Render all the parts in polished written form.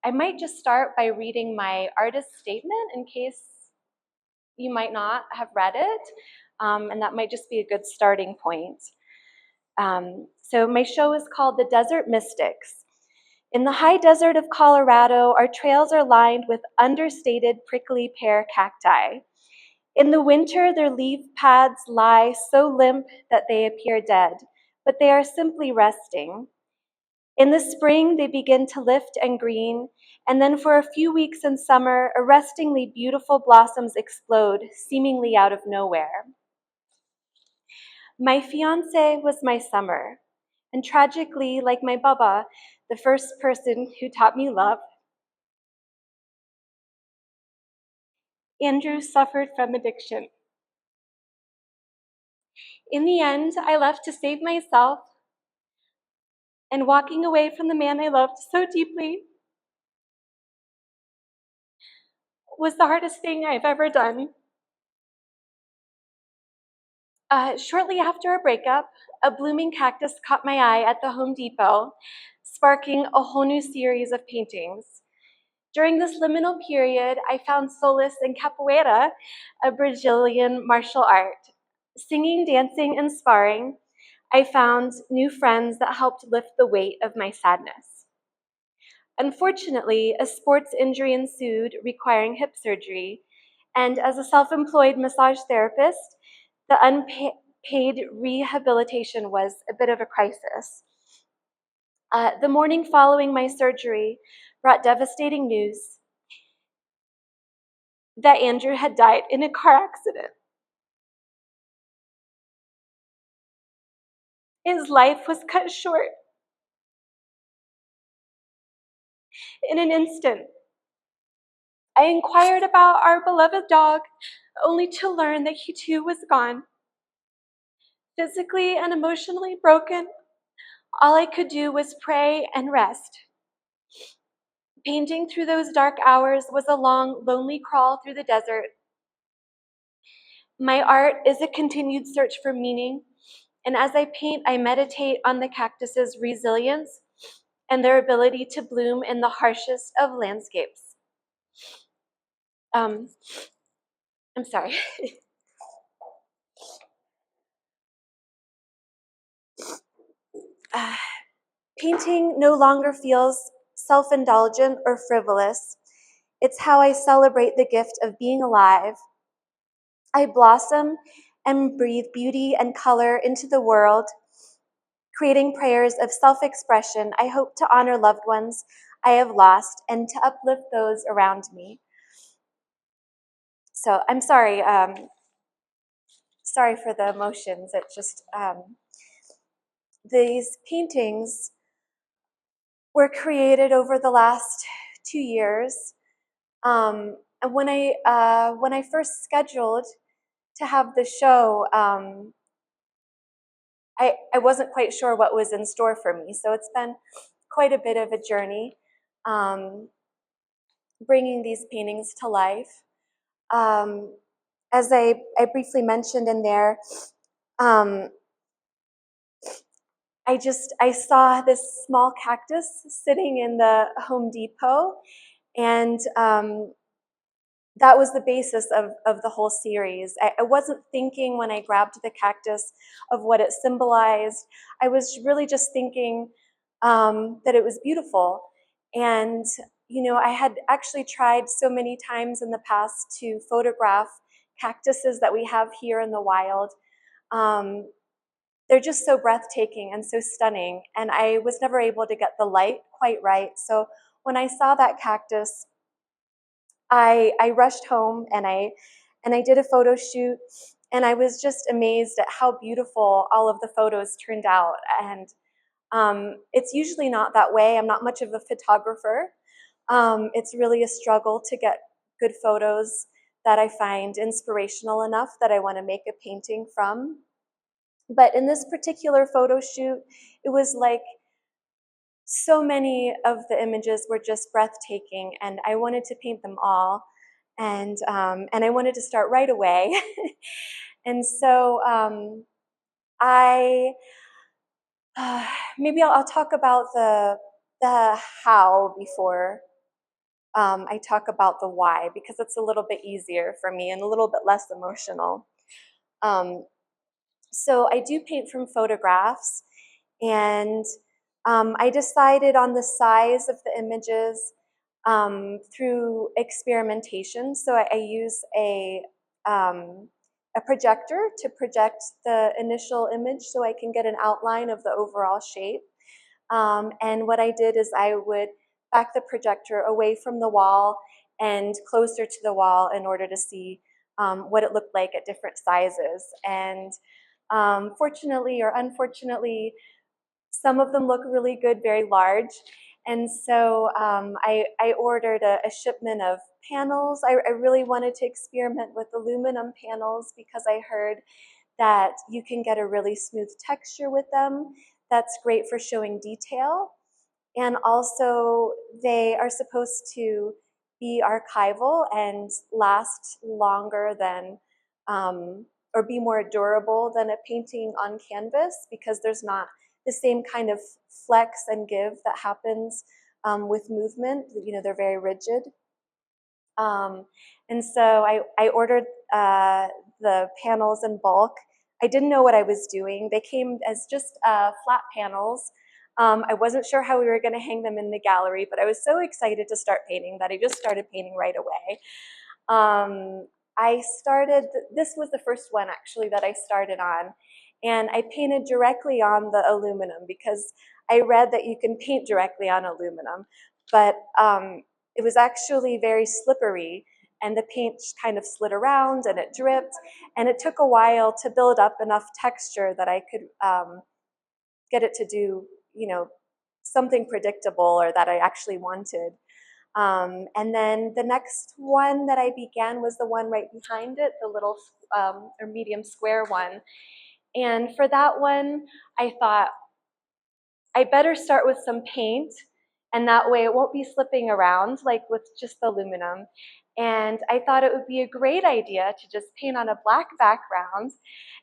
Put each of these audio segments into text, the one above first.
I might just start by reading my artist statement in case you might not have read it, and that might just be a good starting point. So my show is called The Desert Mystics. In the high desert of Colorado, our trails are lined with understated prickly pear cacti. In the winter, their leaf pads lie so limp that they appear dead, but they are simply resting. In the spring, they begin to lift and green, and then for a few weeks in summer, arrestingly beautiful blossoms explode, seemingly out of nowhere. My fiancé was my summer, and tragically, like my Baba, the first person who taught me love, Andrew suffered from addiction. In the end, I left to save myself, and walking away from the man I loved so deeply was the hardest thing I've ever done. Shortly after our breakup, a blooming cactus caught my eye at the Home Depot, sparking a whole new series of paintings. During this liminal period, I found solace in Capoeira, a Brazilian martial art. Singing, dancing, and sparring, I found new friends that helped lift the weight of my sadness. Unfortunately, a sports injury ensued requiring hip surgery, and as a self-employed massage therapist, the unpaid rehabilitation was a bit of a crisis. The morning following my surgery brought devastating news that Andrew had died in a car accident. His life was cut short in an instant. I inquired about our beloved dog, only to learn that he too was gone. Physically and emotionally broken, all I could do was pray and rest. Painting through those dark hours was a long, lonely crawl through the desert. My art is a continued search for meaning, and as I paint, I meditate on the cactus's resilience and their ability to bloom in the harshest of landscapes. I'm sorry. Painting no longer feels self-indulgent or frivolous. It's how I celebrate the gift of being alive. I blossom and breathe beauty and color into the world, creating prayers of self-expression. I hope to honor loved ones I have lost and to uplift those around me. So I'm sorry. Sorry for the emotions. It just these paintings were created over the last 2 years. And when I first scheduled to have the show, I wasn't quite sure what was in store for me. So it's been quite a bit of a journey bringing these paintings to life. As I briefly mentioned in there, I saw this small cactus sitting in the Home Depot, and that was the basis of the whole series. I wasn't thinking when I grabbed the cactus of what it symbolized. I was really just thinking that it was beautiful. And, you know, I had actually tried so many times in the past to photograph cactuses that we have here in the wild. They're just so breathtaking and so stunning. And I was never able to get the light quite right. So when I saw that cactus, I rushed home and I did a photo shoot, and I was just amazed at how beautiful all of the photos turned out. And it's usually not that way. I'm not much of a photographer. It's really a struggle to get good photos that I find inspirational enough that I want to make a painting from. But in this particular photo shoot, it was like so many of the images were just breathtaking, and I wanted to paint them all, and I wanted to start right away. And so I maybe I'll talk about the how before I talk about the why, because it's a little bit easier for me and a little bit less emotional. So I do paint from photographs, and I decided on the size of the images through experimentation. So I use a projector to project the initial image so I can get an outline of the overall shape. And what I did is I would back the projector away from the wall and closer to the wall in order to see what it looked like at different sizes. And fortunately or unfortunately, some of them look really good, very large. And so I ordered a shipment of panels. I really wanted to experiment with aluminum panels because I heard that you can get a really smooth texture with them. That's great for showing detail. And also, they are supposed to be archival and last longer than, or be more durable than a painting on canvas, because there's not the same kind of flex and give that happens with movement. You know, they're very rigid. And so I ordered the panels in bulk. I didn't know what I was doing. They came as just flat panels. I wasn't sure how we were going to hang them in the gallery, but I was so excited to start painting that I just started painting right away. This was the first one actually that I started on, and I painted directly on the aluminum because I read that you can paint directly on aluminum, but it was actually very slippery, and the paint kind of slid around and it dripped, and it took a while to build up enough texture that I could get it to do, you know, something predictable or that I actually wanted. And then the next one that I began was the one right behind it, the little or medium square one. And for that one, I thought I better start with some paint, and that way it won't be slipping around like with just the aluminum. And I thought it would be a great idea to just paint on a black background.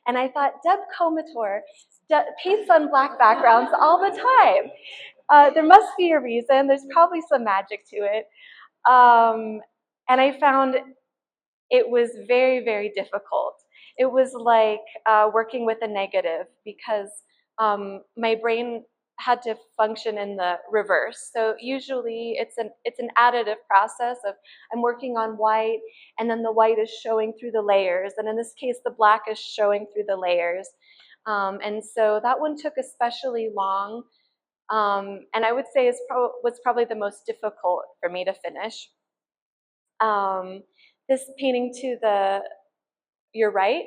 And I thought, Deb Comator paints on black backgrounds all the time. There must be a reason. There's probably some magic to it. And I found it was very, very difficult. It was like working with a negative, because my brain had to function in the reverse. So usually it's an additive process of I'm working on white, and then the white is showing through the layers, and in this case the black is showing through the layers. And so that one took especially long, and I would say was probably the most difficult for me to finish. This painting to your right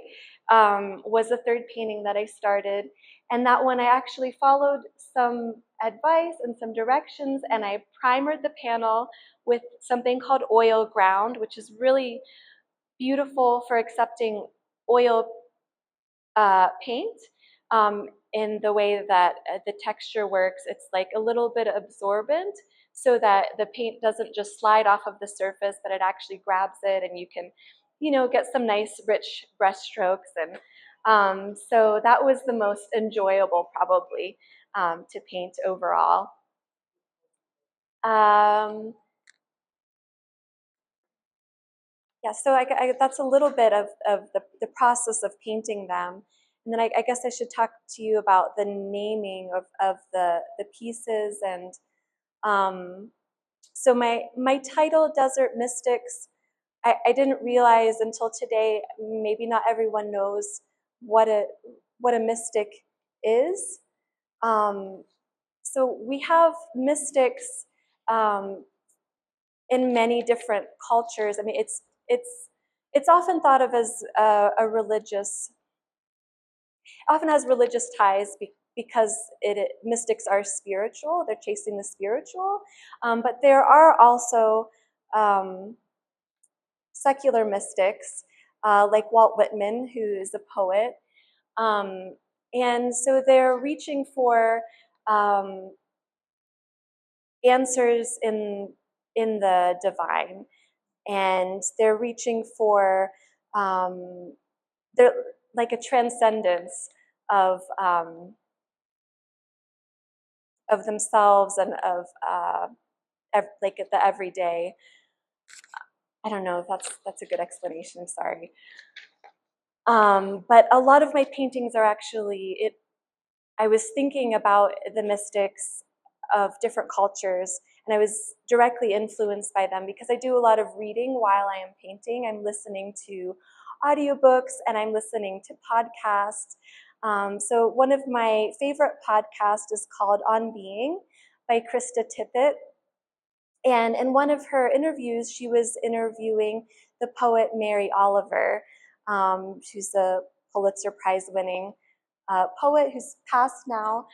was the third painting that I started, and that one I actually followed some advice and some directions, and I primered the panel with something called oil ground, which is really beautiful for accepting oil paint. In the way that the texture works, it's like a little bit absorbent, so that the paint doesn't just slide off of the surface, but it actually grabs it, and you can, you know, get some nice rich brush strokes. And so that was the most enjoyable probably to paint overall. Yeah, so that's a little bit of the process of painting them. And then I guess I should talk to you about the naming of the pieces. And so my title, Desert Mystics, I didn't realize until today, maybe not everyone knows what a mystic is. So we have mystics in many different cultures. I mean, it's often thought of as a religious, often has religious ties because mystics are spiritual. They're chasing the spiritual, but there are also secular mystics like Walt Whitman, who is a poet, and so they're reaching for answers in the divine, and they're reaching for they're like a transcendence of themselves and like the everyday. I don't know if that's a good explanation, sorry. But a lot of my paintings are actually, I was thinking about the mystics of different cultures, and I was directly influenced by them because I do a lot of reading while I am painting. I'm listening to audiobooks and I'm listening to podcasts. So one of my favorite podcasts is called On Being by Krista Tippett. And in one of her interviews, she was interviewing the poet Mary Oliver. She's a Pulitzer Prize winning poet who's passed now.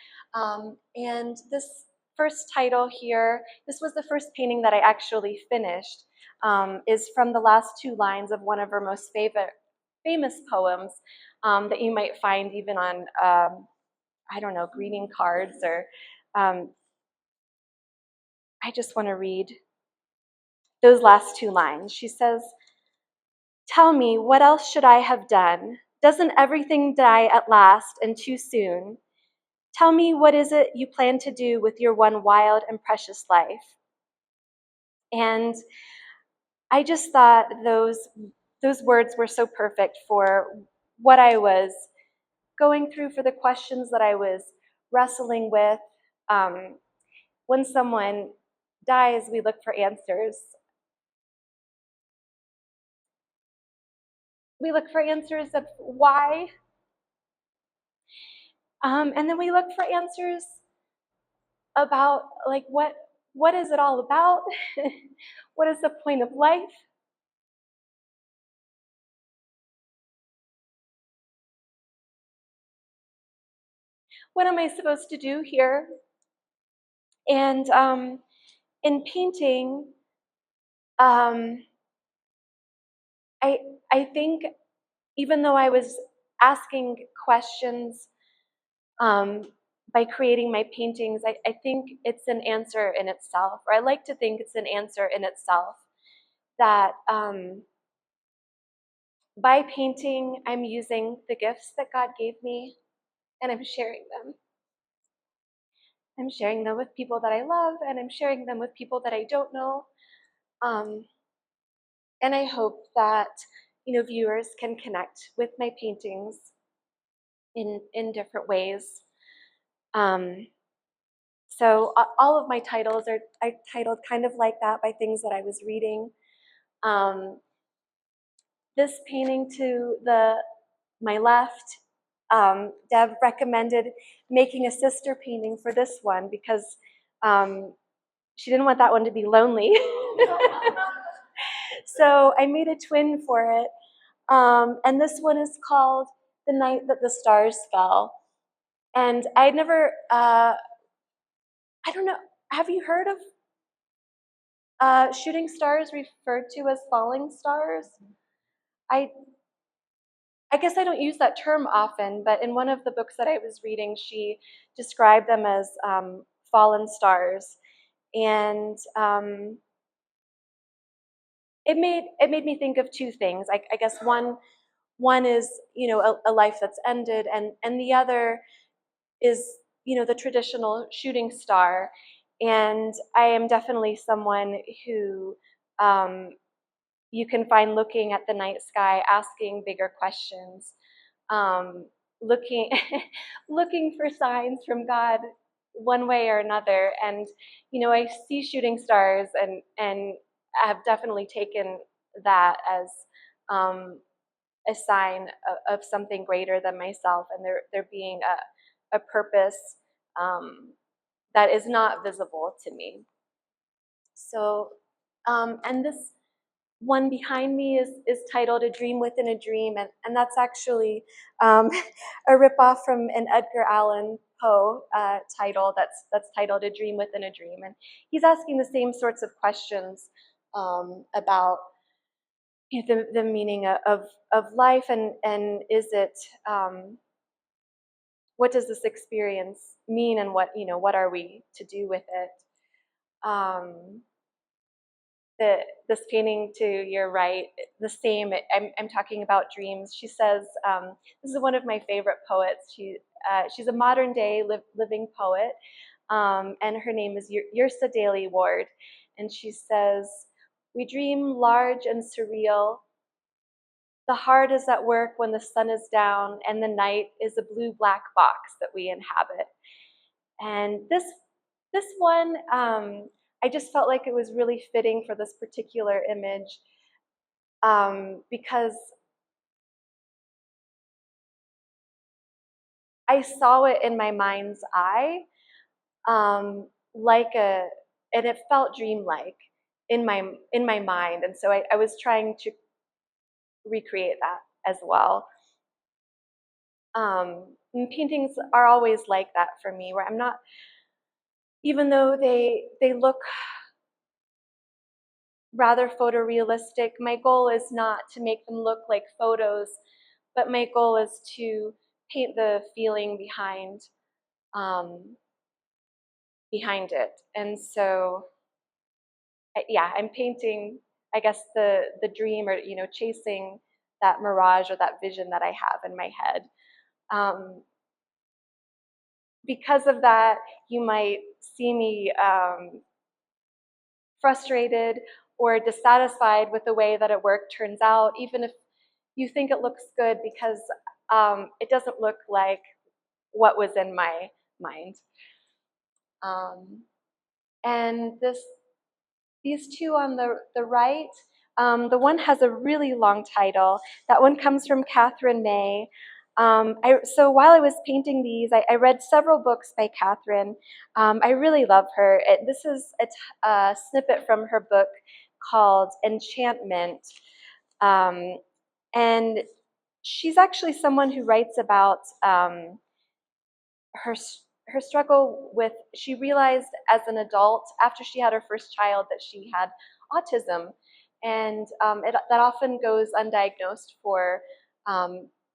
And this first title here, this was the first painting that I actually finished, is from the last two lines of one of her most famous poems that you might find even on, I don't know, greeting cards or, I just want to read those last two lines. She says, "Tell me, what else should I have done? Doesn't everything die at last and too soon? Tell me, what is it you plan to do with your one wild and precious life?" And I just thought those words were so perfect for what I was going through, for the questions that I was wrestling with. When someone dies, we look for answers. We look for answers of why. And then we look for answers about, like, what is it all about? What is the point of life? What am I supposed to do here? And in painting, um, I I think even though I was asking questions by creating my paintings, I think it's an answer in itself, or I like to think it's an answer in itself, that by painting, I'm using the gifts that God gave me and I'm sharing them. I'm sharing them with people that I love, and I'm sharing them with people that I don't know. Um, and I hope that, viewers can connect with my paintings in different ways. So all of my titles are titled kind of like that, by things that I was reading. This painting to my left, Deb recommended making a sister painting for this one because she didn't want that one to be lonely. So I made a twin for it. And this one is called The Night That the Stars Fell. And I never, I don't know, have you heard of shooting stars referred to as falling stars? I guess I don't use that term often, but in one of the books that I was reading, she described them as fallen stars. And it made me think of two things. I guess one is, a life that's ended, and the other is, the traditional shooting star. And I am definitely someone who you can find looking at the night sky, asking bigger questions, looking looking for signs from God one way or another. And I see shooting stars, and have definitely taken that as a sign of something greater than myself, and there being a purpose that is not visible to me. So, and this one behind me is titled A Dream Within a Dream, and that's actually a ripoff from an Edgar Allan Poe title that's titled A Dream Within a Dream. And he's asking the same sorts of questions about the meaning of life, and is it, what does this experience mean, and what are we to do with it? This painting to your right, the same. I'm talking about dreams. She says, this is one of my favorite poets. She's a modern day living poet, and her name is Yrsa Daley Ward. and she says, "We dream large and surreal. The heart is at work when the sun is down, and the night is a blue-black box that we inhabit." And this one, I just felt like it was really fitting for this particular image, because I saw it in my mind's eye, like and it felt dreamlike in my mind, and so I was trying to recreate that as well. And paintings are always like that for me, where I'm not, even though they look rather photorealistic, my goal is not to make them look like photos, but my goal is to paint the feeling behind it. And so, yeah, I'm painting, I guess, the dream, or chasing that mirage or that vision that I have in my head. Because of that, you might see me frustrated or dissatisfied with the way that a work turns out, even if you think it looks good, because it doesn't look like what was in my mind. And these two on the right, the one has a really long title. That one comes from Catherine May. So while I was painting these, I read several books by Catherine. I really love her. This is a snippet from her book called Enchantment. And she's actually someone who writes about her struggle with, she realized as an adult after she had her first child that she had autism, and that often goes undiagnosed for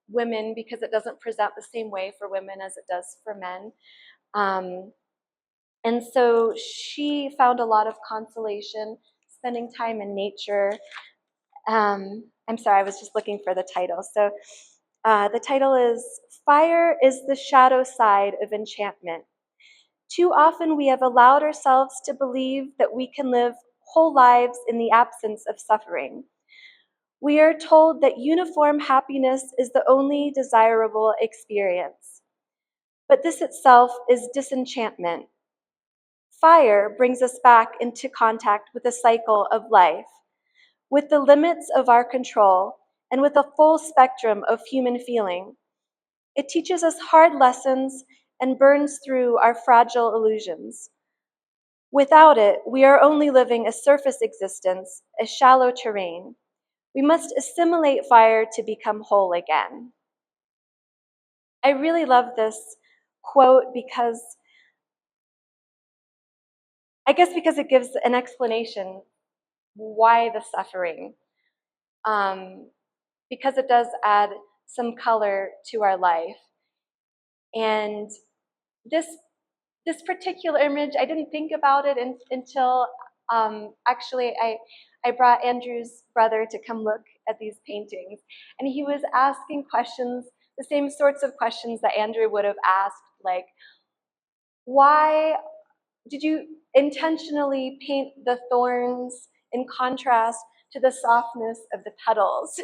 women because it doesn't present the same way for women as it does for men. And so she found a lot of consolation spending time in nature. I'm sorry, I was just looking for the title. So the title is "Fire is the Shadow Side of Enchantment." Too often we have allowed ourselves to believe that we can live whole lives in the absence of suffering. We are told that uniform happiness is the only desirable experience. But this itself is disenchantment. Fire brings us back into contact with the cycle of life, with the limits of our control, and with a full spectrum of human feeling. It teaches us hard lessons and burns through our fragile illusions. Without it, we are only living a surface existence, a shallow terrain. We must assimilate fire to become whole again. I really love this quote because it gives an explanation why the suffering. Because it does add some color to our life. And this particular image, I didn't think about it until actually I brought Andrew's brother to come look at these paintings, and he was asking questions, the same sorts of questions that Andrew would have asked, like, why did you intentionally paint the thorns in contrast to the softness of the petals?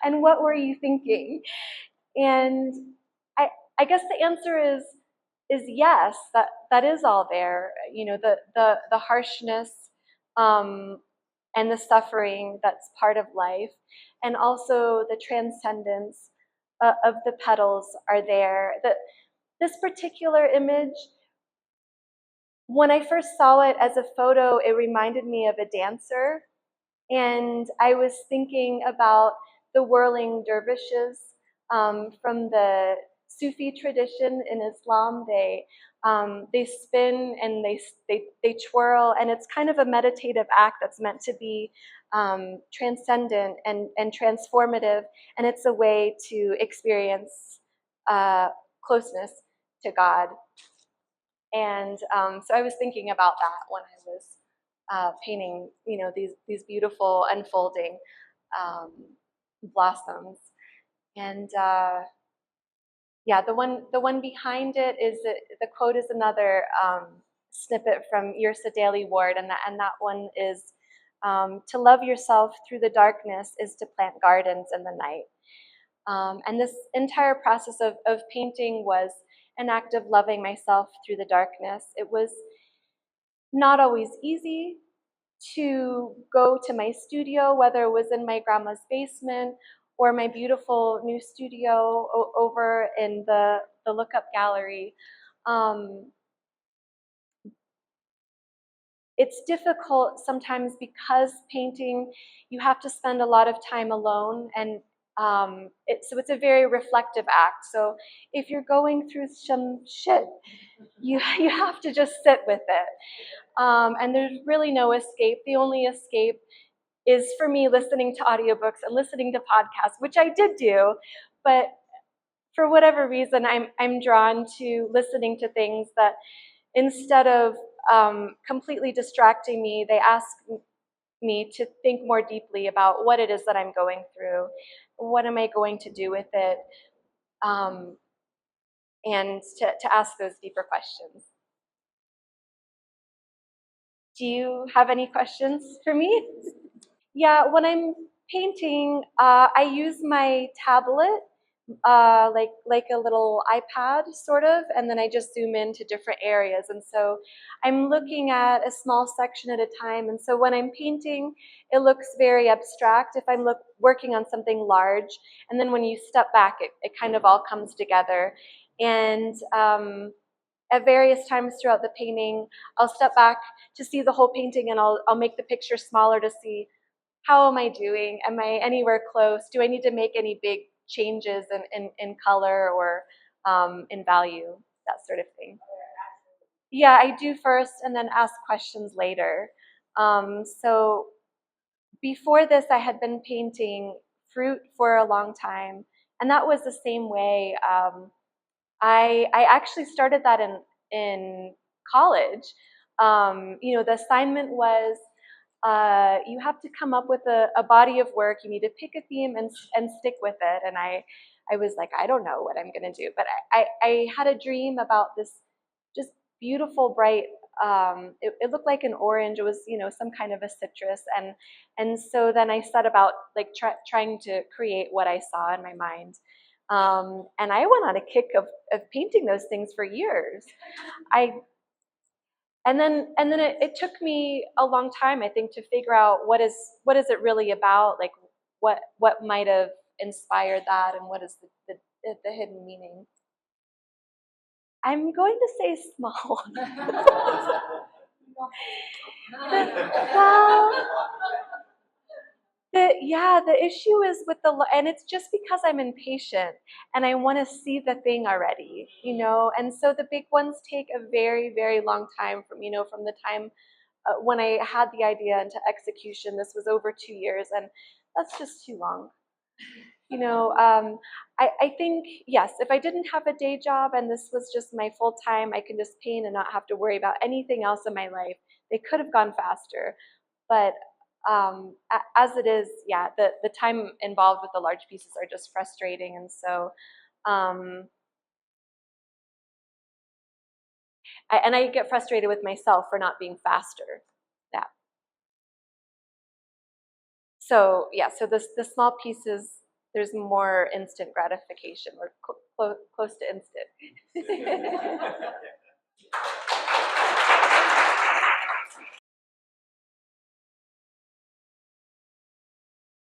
And what were you thinking? And I guess the answer is yes, that is all there. The harshness and the suffering that's part of life, and also the transcendence of the petals are there. This particular image, when I first saw it as a photo, it reminded me of a dancer, and I was thinking about the whirling dervishes from the Sufi tradition in Islam. They spin and they twirl, and it's kind of a meditative act that's meant to be transcendent and transformative, and it's a way to experience closeness to God. And so I was thinking about that when I was painting, these beautiful unfolding blossoms. And yeah, the one behind it is the quote is another snippet from Yersa Daily Ward, and that one is, to love yourself through the darkness is to plant gardens in the night. And this entire process of painting was an act of loving myself through the darkness. It was not always easy to go to my studio, whether it was in my grandma's basement or my beautiful new studio over in the Lookup Gallery. It's difficult sometimes because painting, you have to spend a lot of time alone, and so it's a very reflective act. So if you're going through some shit, you have to just sit with it. And there's really no escape. The only escape is for me listening to audiobooks and listening to podcasts, which I did do, but for whatever reason, I'm drawn to listening to things that, instead of completely distracting me, they ask me to think more deeply about what it is that I'm going through, what am I going to do with it, and to ask those deeper questions. Do you have any questions for me? Yeah, when I'm painting, I use my tablet, like a little iPad sort of, and then I just zoom into different areas. And so I'm looking at a small section at a time. And so when I'm painting, it looks very abstract if I'm working on something large. And then when you step back, it kind of all comes together. And at various times throughout the painting, I'll step back to see the whole painting, and I'll make the picture smaller to see, how am I doing? Am I anywhere close? Do I need to make any big changes in color or in value, that sort of thing? Yeah, I do first and then ask questions later. So before this, I had been painting fruit for a long time, and that was the same way. I actually started that in college. The assignment was, you have to come up with a body of work. You need to pick a theme and stick with it. And I was like, I don't know what I'm going to do. But I had a dream about this just beautiful, bright, it looked like an orange. It was, some kind of a citrus. And so then I set about like trying to create what I saw in my mind. And I went on a kick of painting those things for years. And then it took me a long time, I think, to figure out what is it really about, like what might have inspired that, and what is the hidden meaning. I'm going to say small. The issue is with and it's just because I'm impatient and I want to see the thing already, and so the big ones take a very, very long time from the time when I had the idea into execution. This was over 2 years, and that's just too long. I think, yes, if I didn't have a day job and this was just my full time, I can just paint and not have to worry about anything else in my life. They could have gone faster, but as it is, yeah, the time involved with the large pieces are just frustrating, and so I get frustrated with myself for not being faster. Yeah. So yeah, so the small pieces, there's more instant gratification. We're close to instant.